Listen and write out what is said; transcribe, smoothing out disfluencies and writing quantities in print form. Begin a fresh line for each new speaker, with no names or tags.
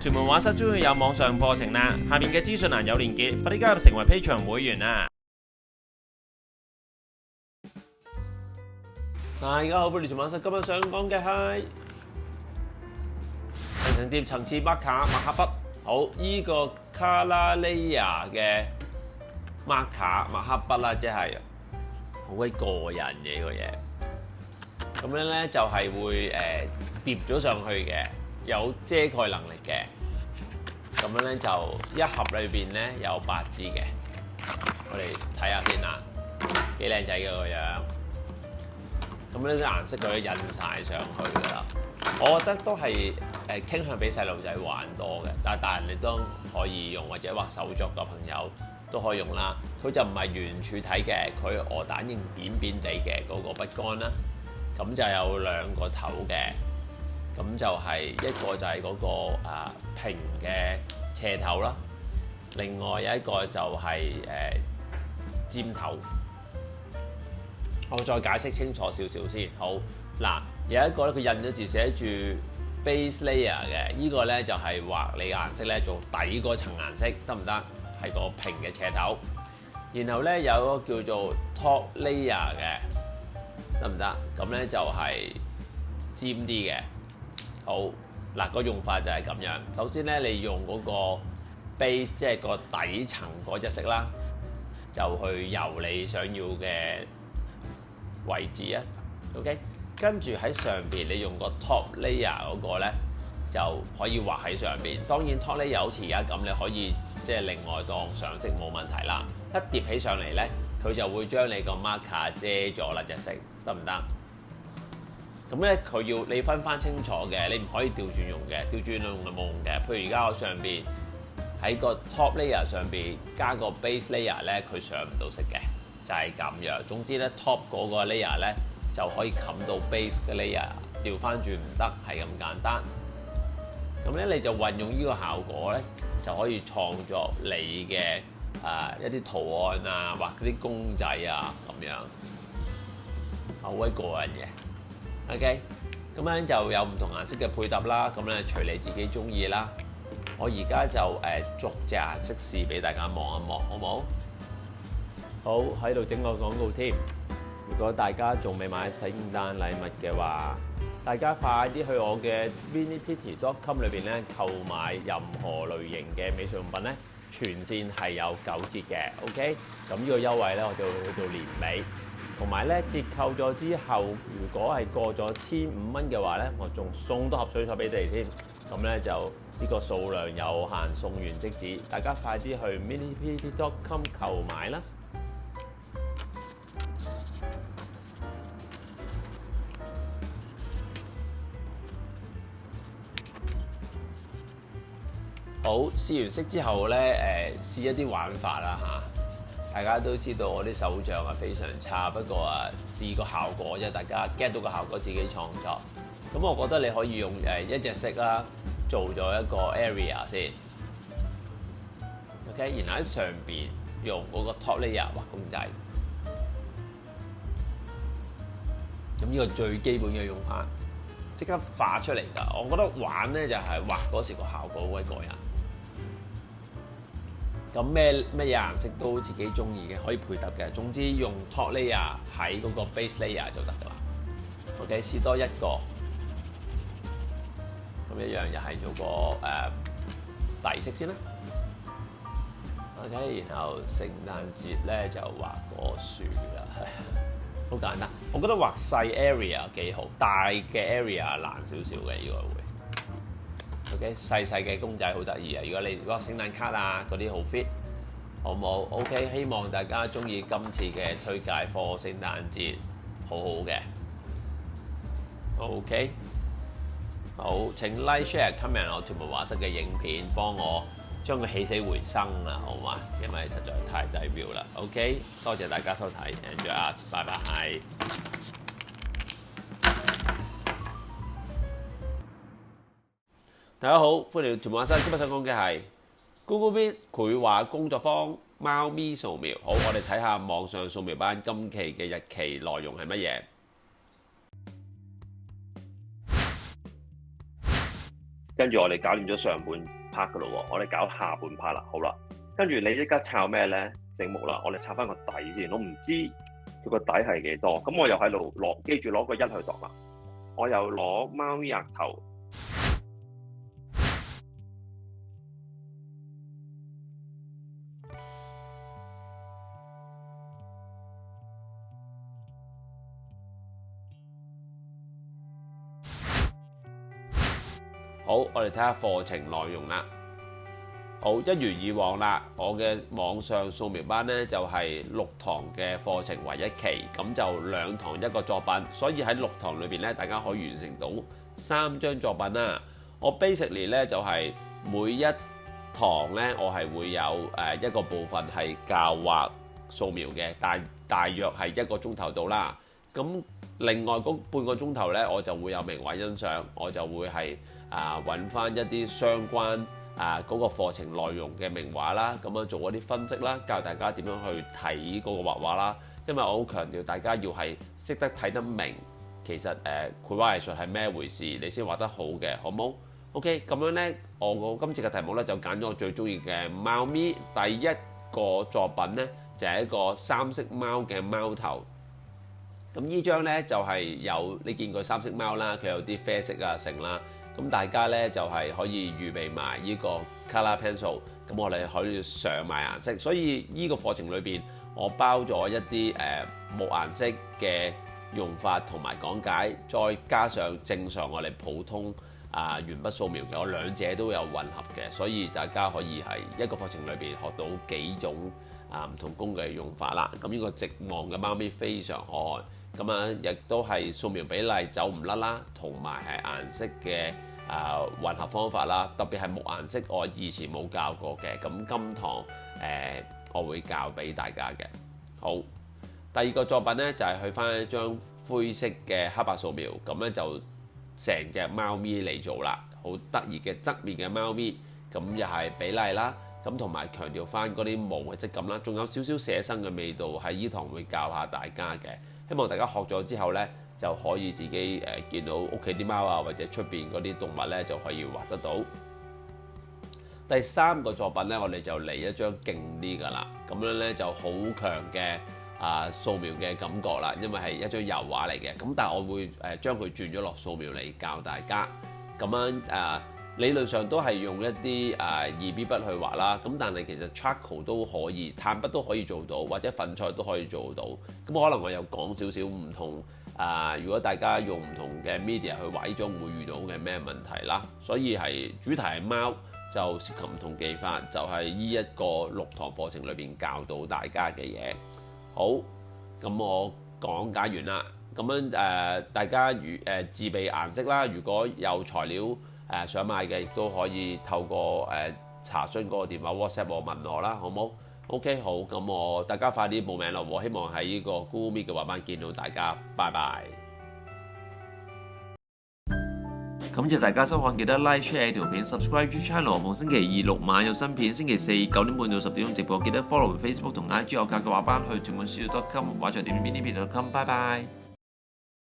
屯門畫室終於有網上課程啦，下面嘅資訊欄有連結，快啲加入成為 Patreon 會員啦！大家好，歡迎屯門畫室，今日想講嘅係層層疊層次麥卡麥克筆。好，依個卡拉利亞嘅麥卡麥克筆啦，即係好鬼過癮嘅呢個嘢。咁樣咧就係會疊咗上去嘅，有遮蓋能力嘅。咁樣咧就一盒裏邊咧有8支嘅，我哋睇下先啦，幾靚仔嘅個樣。咁呢啲顏色佢印晒上去㗎啦，我覺得都係傾向俾細路仔玩多嘅，但係大人你都可以用，或者畫手作嘅朋友都可以用啦。佢就唔係圓柱體嘅，佢鵝蛋形扁扁地嘅嗰個筆桿啦。咁就有2個頭嘅，咁就係一個就係嗰個平嘅斜頭啦，另外有一個就係尖頭。我再解釋清楚少少先。好嗱，有一個咧佢印咗字寫住 base layer 嘅，呢個咧就係畫你嘅顏色咧做底嗰層顏色，得唔得？係個平嘅斜頭。然後咧有一個叫做 top layer 嘅，得唔得？咁咧就係尖啲嘅。好嗱，個用法就係咁樣。首先咧，你用嗰個 base 即係個底層嗰隻色啦，就去油你想要嘅位置啊。OK， 跟住喺上邊你用個 top layer 嗰個咧就可以畫喺上邊。當然 top layer 好似而家咁，你可以即係另外當上色冇問題啦。一疊起上嚟咧，佢就會將你個 marker 遮咗啦隻色，得唔得？咁咧佢要你分翻清楚嘅，你唔可以調轉用嘅，調轉用係冇用嘅。譬如而家我上邊喺個 top layer 上邊加個 base layer 咧，佢上唔到色嘅，就係咁樣。總之咧 top 嗰個 layer 咧就可以冚到 base 嘅 layer， 調翻轉唔得，係咁簡單。咁咧你就運用呢個效果咧，就可以創作你嘅一啲圖案啊，畫嗰啲公仔啊咁樣，好鬼過癮嘅。OK， 咁樣就有唔同顏色嘅配搭啦，咁咧隨你自己中意啦。我而家就逐隻顏色試俾大家望一望，好唔好？好，喺度整個廣告添。如果大家仲未買聖誕禮物嘅話，大家快啲去我嘅 vinnypetty.com 裏邊咧購買任何類型嘅美術用品咧，全線係有9折嘅。OK， 咁呢個優惠咧我就會去到年尾。同埋咧折扣咗之後，如果係過咗1500蚊嘅話咧，我仲送多盒水彩俾你哋添。咁咧就呢個數量有限，送完即止。大家快啲去 vinnypetty.com 購買啦！好，試完色之後咧，試一啲玩法啦嚇。大家都知道我啲手掌係非常差，不過試個效果啫，大家 get 到個效果自己創作。咁我覺得你可以用一隻色啦，做咗一個 area 先。OK， 然後喺上邊用嗰個 top layer 畫公仔。咁呢個最基本嘅用法，即刻畫出嚟㗎。我覺得玩咧就係畫嗰時個效果好鬼過癮。咁咩嘢顏色都自己中意嘅，可以配搭嘅。總之用 top layer 喺嗰個 base layer 就得㗎啦。OK， 試多一個，咁一樣又係做個底色先啦。OK， 然後聖誕節咧就畫個樹啦，好簡單。我覺得畫細 area 幾好，大嘅 area 難少少嘅呢個會。OK， 細細嘅公仔好得意啊！如果你畫聖誕卡啊嗰啲好 fit， 好唔好 ？OK， 希望大家中意今次嘅推介課聖誕節，好好嘅。OK， 好，請 like、share、comment 我屯門畫室嘅影片，幫我將佢起死回生啊，好嘛？因為實在太低標啦。OK， 多謝大家收睇 ，Enjoy Art， 拜拜。大家好，歡迎屯門畫室。今日想講嘅係 Google Meet 繪畫工作坊貓咪素描。好，我哋睇下網上素描班今期嘅日期內容係乜嘢。
跟住我哋搞掂咗上半 part 噶咯喎，我哋搞下半 part 啦，好啦，跟住你即刻抄咩咧？整木啦，我哋抄翻個底先，我唔知佢個底係幾多，咁我又喺度記住攞個1去度啦，我又攞貓咪額頭。
好，我哋睇下課程內容啦。好，一如以往啦，我嘅網上素描班呢，就係6堂嘅課程為一期，咁就2堂一個作品，所以喺6堂裏邊呢，大家可以完成到3張作品啦。我 basically 呢，就係每一堂呢，我係會有一個部分係教畫素描嘅，大約係1個鐘頭到啦。咁另外嗰半個鐘頭呢，我就會有名畫欣賞，我就會係揾翻一啲相關嗰個課程內容嘅名畫啦，咁樣做一啲分析啦，教大家點樣去睇嗰個畫畫啦。因為我好強調大家要係識得睇得明，其實繪畫藝術係咩回事，你先畫得好嘅，好冇？OK， 咁樣呢，我今次嘅題目呢，就揀咗我最中意嘅貓咪。第一個作品呢，就係一個3色貓嘅貓頭。咁呢張呢，就係有你見過3色貓啦，佢有啲啡色啊成啦。咁大家呢，就係可以預備埋呢個 colour pencil，咁我哋可以上埋顏色。所以呢個課程裏邊，我包咗一啲木顏色嘅用法同埋講解，再加上正常我哋普通鉛筆素描嘅，我兩者都有混合嘅，所以大家可以喺一個課程裏邊學到幾種唔同工具嘅用法啦。咁呢個直望嘅貓咪非常可愛。咁亦都係素描比例走唔甩啦，同埋係顏色嘅混合方法啦。特別係木顏色，我以前冇教過嘅，咁今堂我會教俾大家嘅。好，第二個作品呢，就係去翻一張灰色嘅黑白素描，咁咧就成隻貓咪嚟做啦，好得意嘅側面嘅貓咪，咁又係比例啦，咁同埋強調翻嗰啲毛嘅質感啦，仲有少少寫生嘅味道，喺呢堂會教下大家嘅。希望大家學咗之後呢，就可以自己見到屋企啲貓啊，或者出邊嗰啲動物呢，就可以畫得到。第3個作品呢，我哋就嚟一張勁啲噶啦，咁樣呢，就好強嘅素描嘅感覺啦，因為係一張油畫嚟嘅。咁但係我會將佢轉咗落素描嚟教大家。咁樣理論上都係用一啲2B 筆去畫啦，咁但係其實 charcoal 都可以，炭筆都可以做到，或者粉彩都可以做到。咁可能我又講少少唔同如果大家用唔同嘅 media 去畫呢張會遇到嘅咩問題啦。所以係主題係貓，就涉及唔同技法，就係呢一個6堂課程裏邊教到大家嘅嘢。好，咁我講解完啦。咁樣大家自備顏色啦，如果有材料想買嘅，亦都可以透過查詢嗰個電話 WhatsApp 我問我啦，好冇 ？OK， 好，咁大家快啲報名啦！我希望喺呢個 Google Meet 嘅畫班見到大家，拜拜。
感謝大家收看，記得 like share 條片 ，subscribe to channel。逢星期2、6晚有新片，星期4 9點半到10點鐘直播，記得 follow Facebook 同 IG 我教嘅畫班去全本書.com 畫在點邊呢片.com，拜拜。